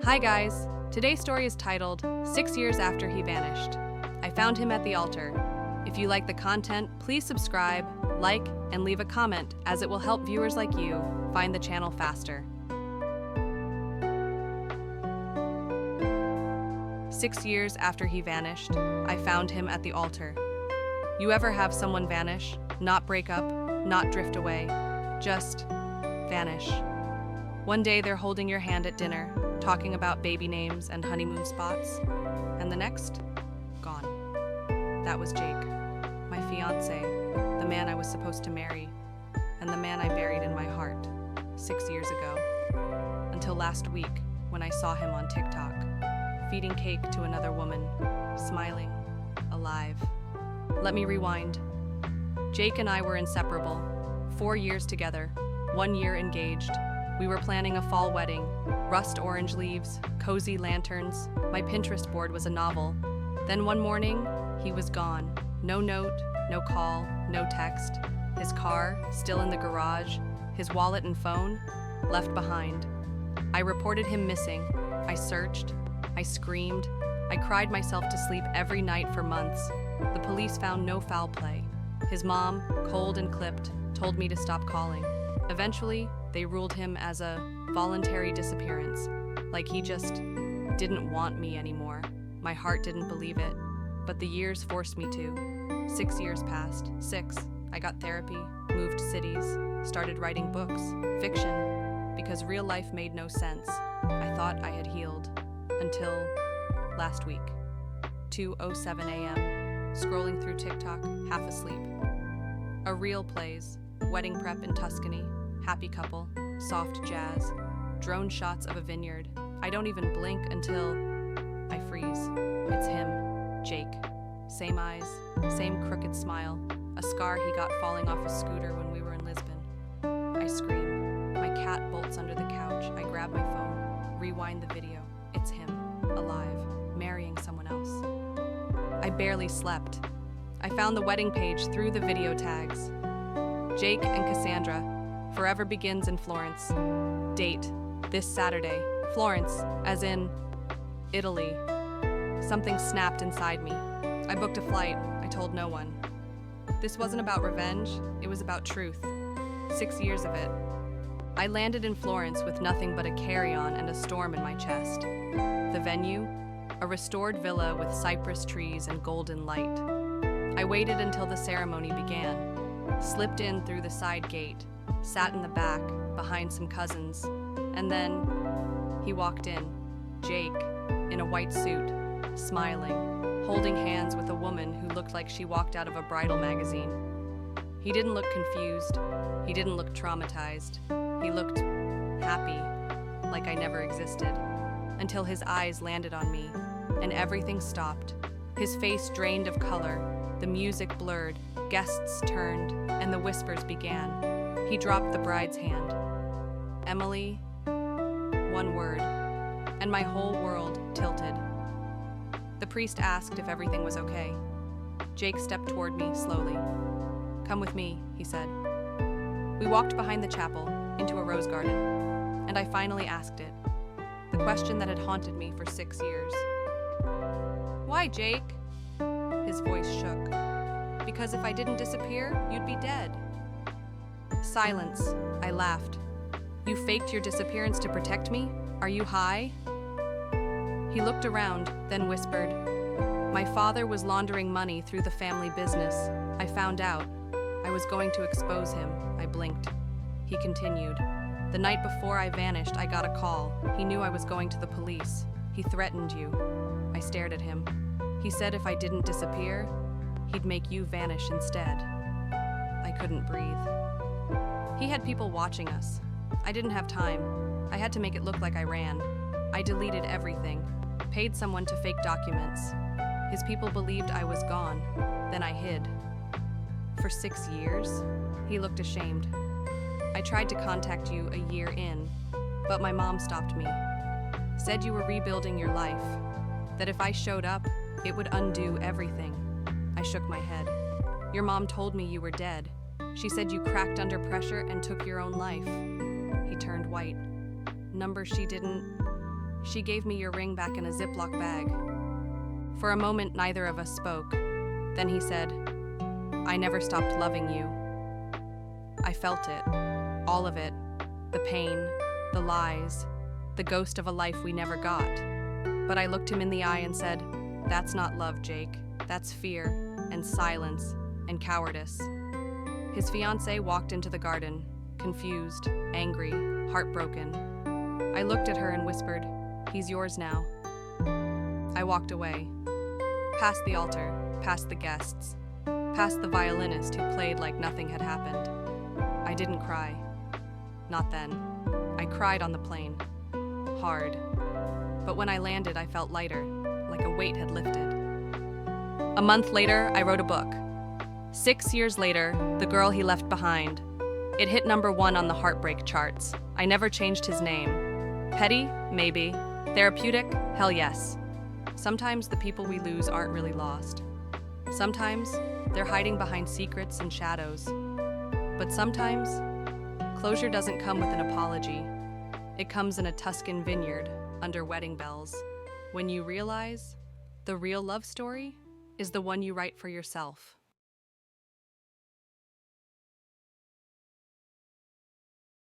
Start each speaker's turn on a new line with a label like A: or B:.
A: Hi guys! Today's story is titled 6 Years After He Vanished. I found him at the altar. If you like the content, please subscribe, like, and leave a comment as it will help viewers like you find the channel faster. 6 years after he vanished, I found him at the altar. You ever have someone vanish, not break up, not drift away, just vanish? One day they're holding your hand at dinner, talking about baby names and honeymoon spots, and the next, gone. That was Jake, my fiancé, the man I was supposed to marry, and the man I buried in my heart 6 years ago. Until last week, when I saw him on TikTok, feeding cake to another woman, smiling, alive. Let me rewind. Jake and I were inseparable, 4 years together, 1 year engaged. We were planning a fall wedding, rust orange leaves, cozy lanterns. My Pinterest board was a novel. Then one morning, he was gone. No note, no call, no text. His car, still in the garage, his wallet and phone, left behind. I reported him missing. I searched. I screamed. I cried myself to sleep every night for months. The police found no foul play. His mom, cold and clipped, told me to stop calling. Eventually, they ruled him as a voluntary disappearance, like he just didn't want me anymore. My heart didn't believe it, but the years forced me to. 6 years passed. 6. I got therapy, moved cities, started writing books, fiction, because real life made no sense. I thought I had healed, until last week. 2:07 a.m., scrolling through TikTok, half asleep. A reel plays, wedding prep in Tuscany, happy couple, soft jazz, drone shots of a vineyard. I don't even blink until I freeze. It's him, Jake. Same eyes, same crooked smile, a scar he got falling off a scooter when we were in Lisbon. I scream. My cat bolts under the couch. I grab my phone, rewind the video. It's him, alive, marrying someone else. I barely slept. I found the wedding page through the video tags. Jake and Cassandra, forever begins in Florence. Date, this Saturday. Florence, as in Italy. Something snapped inside me. I booked a flight. I told no one. This wasn't about revenge, it was about truth. 6 years of it. I landed in Florence with nothing but a carry-on and a storm in my chest. The venue, a restored villa with cypress trees and golden light. I waited until the ceremony began. Slipped in through the side gate, sat in the back, behind some cousins, and then he walked in, Jake, in a white suit, smiling, holding hands with a woman who looked like she walked out of a bridal magazine. He didn't look confused, he didn't look traumatized, he looked happy, like I never existed, until his eyes landed on me, and everything stopped. His face drained of color, the music blurred, guests turned, and the whispers began. He dropped the bride's hand. Emily, one word, and my whole world tilted. The priest asked if everything was okay. Jake stepped toward me slowly. "Come with me," he said. We walked behind the chapel, into a rose garden, and I finally asked it, the question that had haunted me for 6 years. "Why, Jake?" His voice shook. "Because if I didn't disappear, you'd be dead." Silence. I laughed. "You faked your disappearance to protect me? Are you high?" He looked around, then whispered, "My father was laundering money through the family business. I found out. I was going to expose him." I blinked. He continued, "The night before I vanished, I got a call. He knew I was going to the police. He threatened you." I stared at him. He said if I didn't disappear, he'd make you vanish instead. I couldn't breathe. He had people watching us. I didn't have time. I had to make it look like I ran. I deleted everything, paid someone to fake documents. His people believed I was gone. Then I hid. For 6 years? He looked ashamed. I tried to contact you a year in, but my mom stopped me. Said you were rebuilding your life, that if I showed up, it would undo everything. I shook my head. Your mom told me you were dead. She said you cracked under pressure and took your own life. He turned white. Number she didn't She gave me your ring back in a Ziploc bag. For a moment, neither of us spoke. Then he said, I never stopped loving you. I felt it, all of it, the pain, the lies, the ghost of a life we never got. But I looked him in the eye and said, that's not love, Jake. That's fear and silence and cowardice. His fiancé walked into the garden, confused, angry, heartbroken. I looked at her and whispered, he's yours now. I walked away, past the altar, past the guests, past the violinist who played like nothing had happened. I didn't cry. Not then. I cried on the plane. Hard. But when I landed, I felt lighter, like a weight had lifted. A month later, I wrote a book. 6 years later, The Girl He Left Behind. It hit #1 on the heartbreak charts. I never changed his name. Petty? Maybe. Therapeutic? Hell yes. Sometimes the people we lose aren't really lost. Sometimes they're hiding behind secrets and shadows. But sometimes, closure doesn't come with an apology. It comes in a Tuscan vineyard, under wedding bells, when you realize the real love story is the one you write for yourself.